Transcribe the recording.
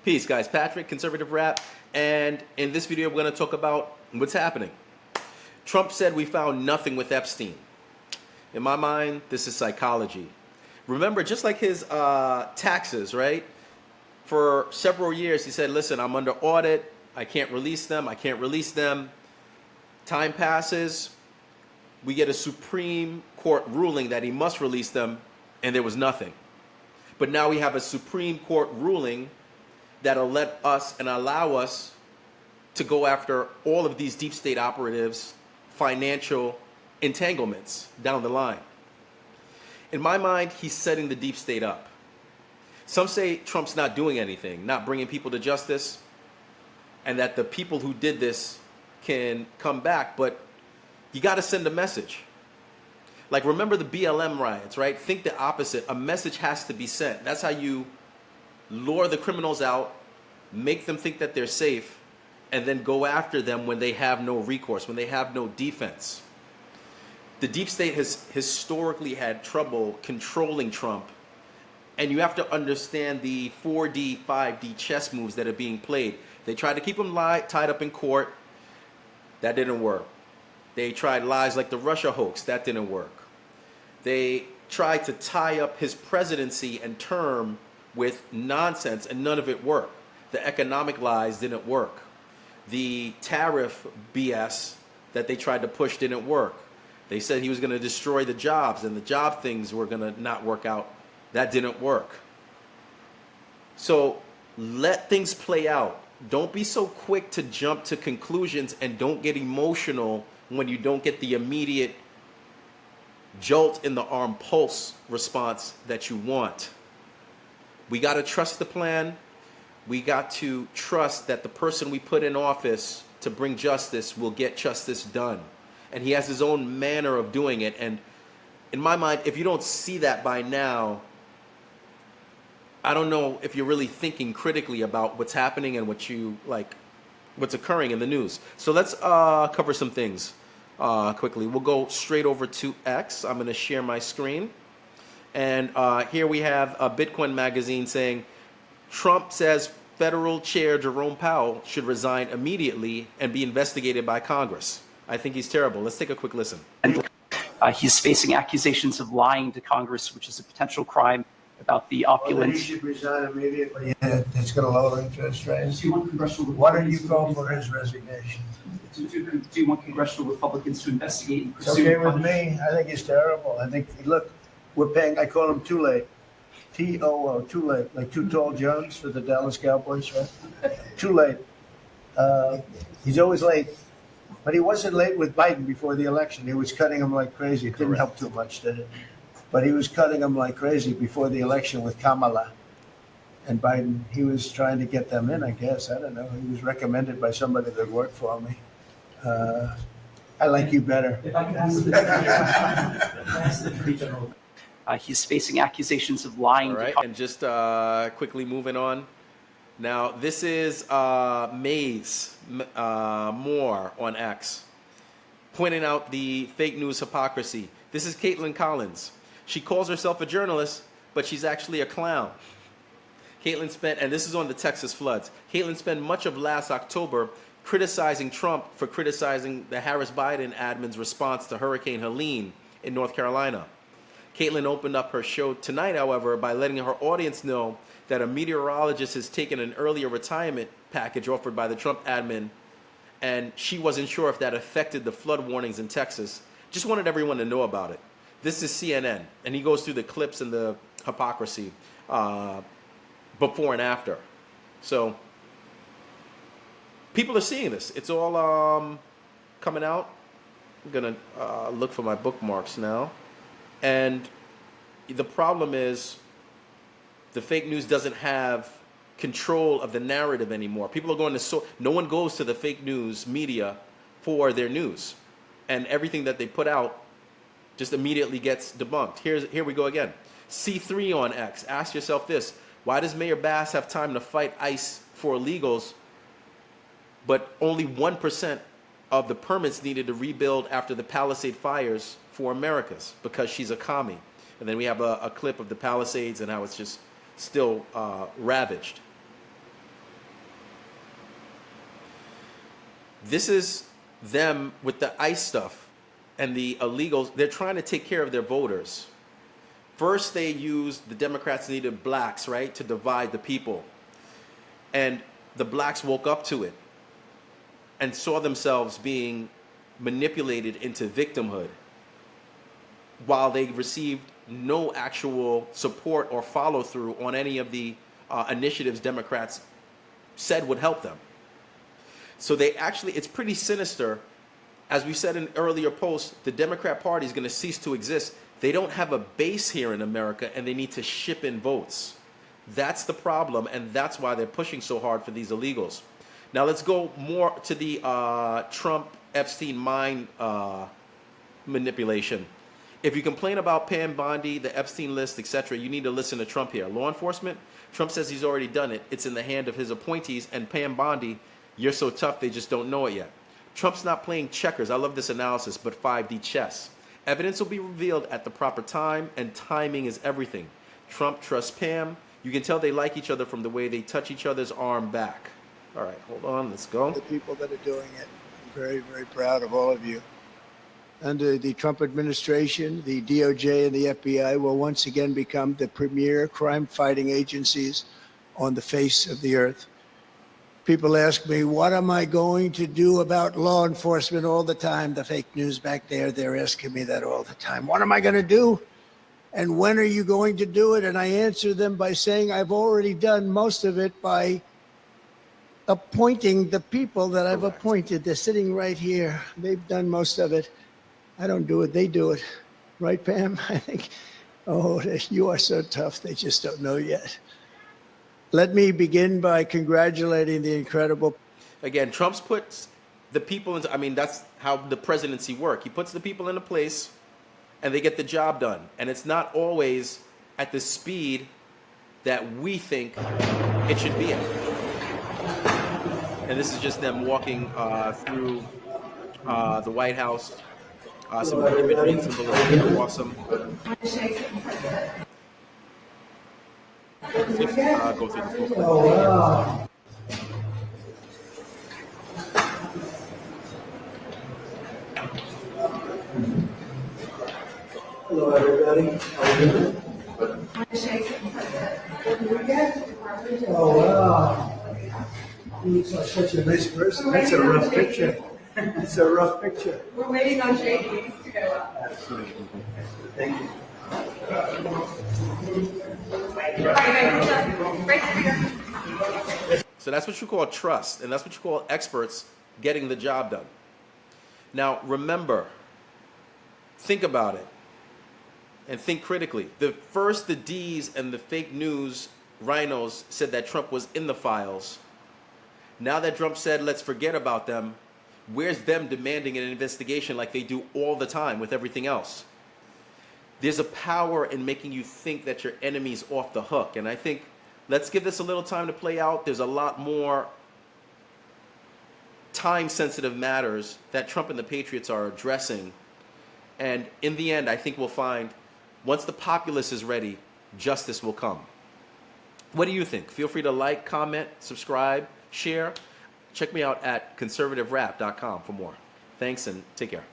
Peace, guys. Patrick, Conservative Rap, and in this video, we're going to talk about what's happening. Trump said we found nothing with Epstein. In my mind, this is psychology. Remember, just like his taxes, right? For several years, he said, listen, I'm under audit. I can't release them. I can't release them. Time passes. We get a Supreme Court ruling that he must release them, and there was nothing. But now we have a Supreme Court ruling that'll let us and allow us to go after all of these deep state operatives' financial entanglements down the line. In my mind, he's setting the deep state up. Some say Trump's not doing anything, not bringing people to justice, and that the people who did this can come back, but you got to send a message. Like, remember the BLM riots, right? Think the opposite. A message has to be sent. That's how you lure the criminals out, make them think that they're safe, and then go after them when they have no recourse, when they have no defense. The deep state has historically had trouble controlling Trump, and you have to understand the 4D, 5D chess moves that are being played. They tried to keep him tied up in court. That didn't work. They tried lies like the Russia hoax. That didn't work. They tried to tie up his presidency and term with nonsense, and none of it worked. The economic lies didn't work. The tariff BS that they tried to push didn't work. They said he was going to destroy the jobs, and the job things were going to not work out. That didn't work. So let things play out. Don't be so quick to jump to conclusions, and don't get emotional when you don't get the immediate jolt in the arm pulse response that you want. We got to trust the plan. We got to trust that the person we put in office to bring justice will get justice done. And he has his own manner of doing it. And in my mind, if you don't see that by now, I don't know if you're really thinking critically about what's happening and what's occurring in the news. So let's cover some things quickly. We'll go straight over to X. I'm going to share my screen. And here we have a Bitcoin magazine saying, Trump says federal chair Jerome Powell should resign immediately and be investigated by Congress. I think he's terrible. Let's take a quick listen. He's facing accusations of lying to Congress, which is a potential crime about the opulence. He should resign immediately. Yeah, it's going to lower interest rates. Do you want congressional Why don't you call for his resignation? Do you want congressional Republicans to investigate and It's pursue? okay with me. I think he's terrible. I think, look, we're paying, I call him Too Late. T-O-O, Too Late, like Too Tall Jones for the Dallas Cowboys, right? Too late. He's always late. But he wasn't late with Biden before the election. He was cutting him like crazy. It didn't help too much, did it? But he was cutting him like crazy before the election with Kamala and Biden. He was trying to get them in, I guess. I don't know. He was recommended by somebody that worked for me. I like you better. If I could ask the Attorney General. He's facing accusations of lying. All right, and just quickly moving on. Now, this is Maze Moore on X, pointing out the fake news hypocrisy. This is Caitlin Collins. She calls herself a journalist, but she's actually a clown. Caitlin spent, and this is on the Texas floods, Caitlin spent much of last October criticizing Trump for criticizing the Harris-Biden admin's response to Hurricane Helene in North Carolina. Caitlin opened up her show tonight, however, by letting her audience know that a meteorologist has taken an earlier retirement package offered by the Trump admin, and she wasn't sure if that affected the flood warnings in Texas. Just wanted everyone to know about it. This is CNN, and he goes through the clips and the hypocrisy before and after. So people are seeing this. It's all coming out. I'm going to look for my bookmarks now. And the problem is the fake news doesn't have control of the narrative anymore. People are going to no one goes to the fake news media for their news, and everything that they put out just immediately gets debunked. Here we go again. C3 on X. Ask yourself this: why does Mayor Bass have time to fight ICE for illegals, but only 1% of the permits needed to rebuild after the Palisade fires for Americas? Because she's a commie. And then we have a clip of the Palisades and how it's just still ravaged. This is them with the ICE stuff and the illegals. They're trying to take care of their voters. First, they used the Democrats needed blacks, right, to divide the people. And the blacks woke up to it and saw themselves being manipulated into victimhood while they received no actual support or follow through on any of the initiatives Democrats said would help them. So they actually, it's pretty sinister. As we said in earlier posts, the Democrat Party is going to cease to exist. They don't have a base here in America, and they need to ship in votes. That's the problem, and that's why they're pushing so hard for these illegals. Now let's go more to the Trump-Epstein mind manipulation. If you complain about Pam Bondi, the Epstein list, etc., you need to listen to Trump here. Law enforcement, Trump says he's already done it. It's in the hand of his appointees, and Pam Bondi, you're so tough they just don't know it yet. Trump's not playing checkers. I love this analysis, but 5D chess. Evidence will be revealed at the proper time, and timing is everything. Trump trusts Pam. You can tell they like each other from the way they touch each other's arm back. All right, hold on, let's go. The people that are doing it, I'm very, very proud of all of you. Under the Trump administration, the DOJ and the FBI will once again become the premier crime-fighting agencies on the face of the earth. People ask me, what am I going to do about law enforcement all the time? The fake news back there, they're asking me that all the time. What am I going to do? And when are you going to do it? And I answer them by saying I've already done most of it by appointing the people that I've appointed. They're sitting right here. They've done most of it. I don't do it. They do it. Right, Pam? I think, oh, you are so tough. They just don't know yet. Let me begin by congratulating the incredible. Again, Trump's puts the people into, I mean, that's how the presidency works. He puts the people into place and they get the job done. And it's not always at the speed that we think it should be at. And this is just them walking through the White House. Some more imagery and some below. Awesome. Let's go through the full clip. Oh, wow. Hello, everybody. How are you doing? Oh, wow. You look like such a nice person. That's a rough picture. It's a rough picture. We're waiting on JD to go up. Absolutely. Thank you. So that's what you call trust, and that's what you call experts getting the job done. Now, remember, think about it, and think critically. The D's and the fake news rhinos said that Trump was in the files. Now that Trump said, let's forget about them, where's them demanding an investigation like they do all the time with everything else? There's a power in making you think that your enemy's off the hook. And I think, let's give this a little time to play out. There's a lot more time-sensitive matters that Trump and the Patriots are addressing. And in the end, I think we'll find, once the populace is ready, justice will come. What do you think? Feel free to like, comment, subscribe, share. Check me out at ConservativeRap.com for more. Thanks and take care.